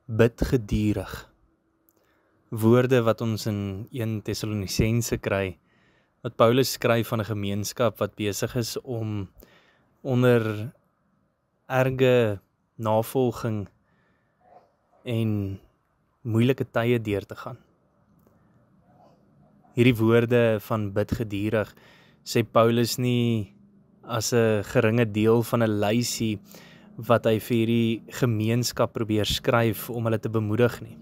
Bid geduldig. Woorde wat ons in 1 Tessalonisense kry, wat Paulus skryf van 'n gemeenskap wat besig is om onder erge navolging en moeilike tye deur te gaan. Hierdie woorde van bid geduldig sê Paulus nie as 'n geringe deel van 'n lysie wat hy vir hierdie gemeenskap probeer skryf om hulle te bemoedig nie.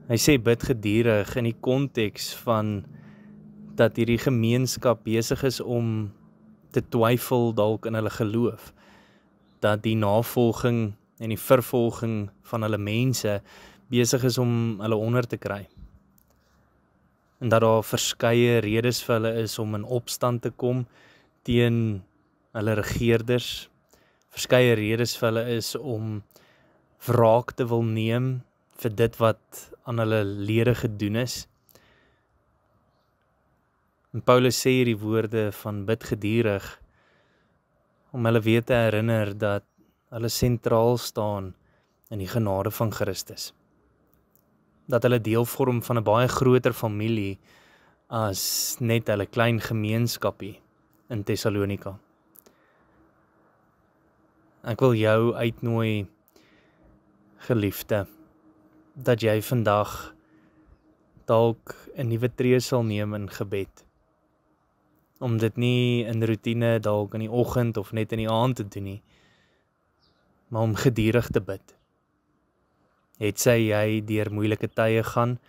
Hy sê bid geduldig in die konteks van dat hierdie gemeenskap besig is om te twyfel dalk in hulle geloof, dat die navolging en die vervolging van hulle mense besig is om hulle onder te kry. En dat daar verskeie redes vir hulle is om in opstand te kom teen hulle regeerders, verskeie redes vir hulle is om wraak te wil neem vir dit wat aan hulle lede gedoen is. En Paulus sê hierdie woorde van bid geduldig om hulle weer te herinner dat hulle sentraal staan in die genade van Christus. Dat hulle deel vorm van 'n baie groter familie as net hulle klein gemeenskapie in Tessalonika. Ek wil jou uitnooi, geliefde, dat jy vandag dalk 'n nuwe tree sal neem in gebed. Om dit nie in roetine dalk in die oggend of net in die aand te doen nie, maar om geduldig te bid. Het sy jy deur moeilike tye gaan,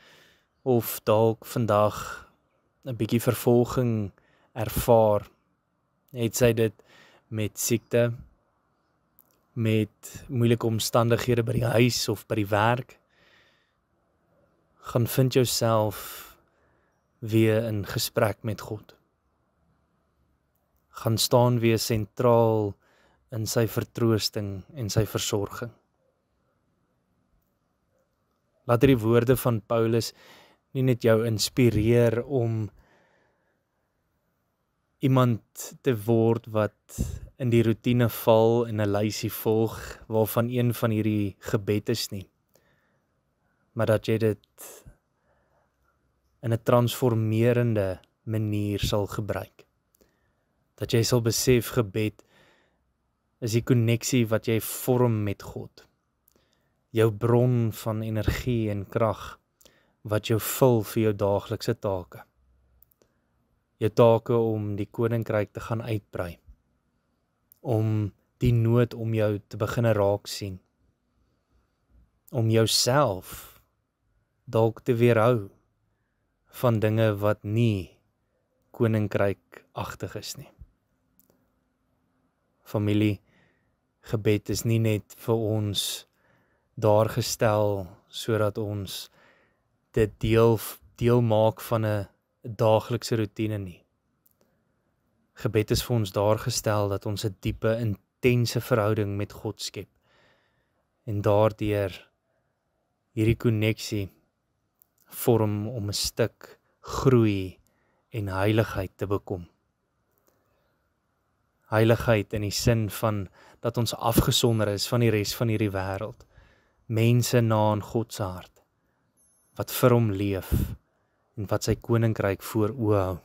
of dalk vandag 'n bietjie vervolging ervaar, het sy dit met siekte, met moeilike omstandighede by die huis of by die werk, gaan vind jouself weer in gesprek met God. Gaan staan weer sentraal in sy vertroosting en sy versorging. Laat die woorde van Paulus nie net jou inspireer om iemand te word wat in die roetine val en 'n lysie volg waarvan een van hierdie gebed is nie, maar dat jy dit in 'n transformerende manier sal gebruik. Dat jy sal besef gebed is die koneksie wat jy vorm met God. Jou bron van energie en krag wat jou vul vir jou daaglikse take. Jou take om die koninkryk te gaan uitbrei. Om die nood om jou te begin raak sien. Om jouself dalk te weerhou van dinge wat nie koninkrykagtig is nie. Familie, gebed is nie net vir ons daar gestel sodat ons dit deel maak van 'n daaglikse roetine nie. Gebed is vir ons daar gestel dat ons 'n diepe, intense verhouding met God skep en daardeur hierdie koneksie vorm om 'n stuk groei en heiligheid te bekom. Heiligheid in die sin van dat ons afgesonder is van die res van hierdie wêreld. Mense na in God se hart, wat vir hom leef en wat sy koninkryk voor oë hou.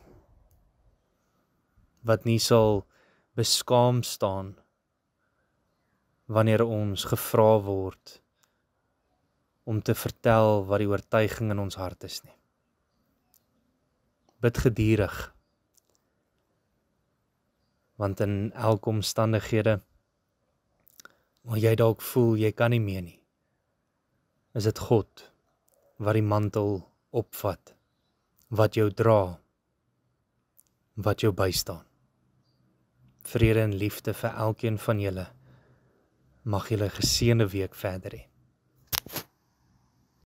Wat nie sal beskaam staan wanneer ons gevra word om te vertel wat die oortuiging in ons hart is nie. Bid geduldig, want in elke omstandighede waar jy dalk voel jy kan nie meer nie, is dit God wat die mantel opvat, wat jou dra, wat jou bystaan. Vrede en liefde vir elkeen van julle. Mag julle 'n geseënde week verder hê.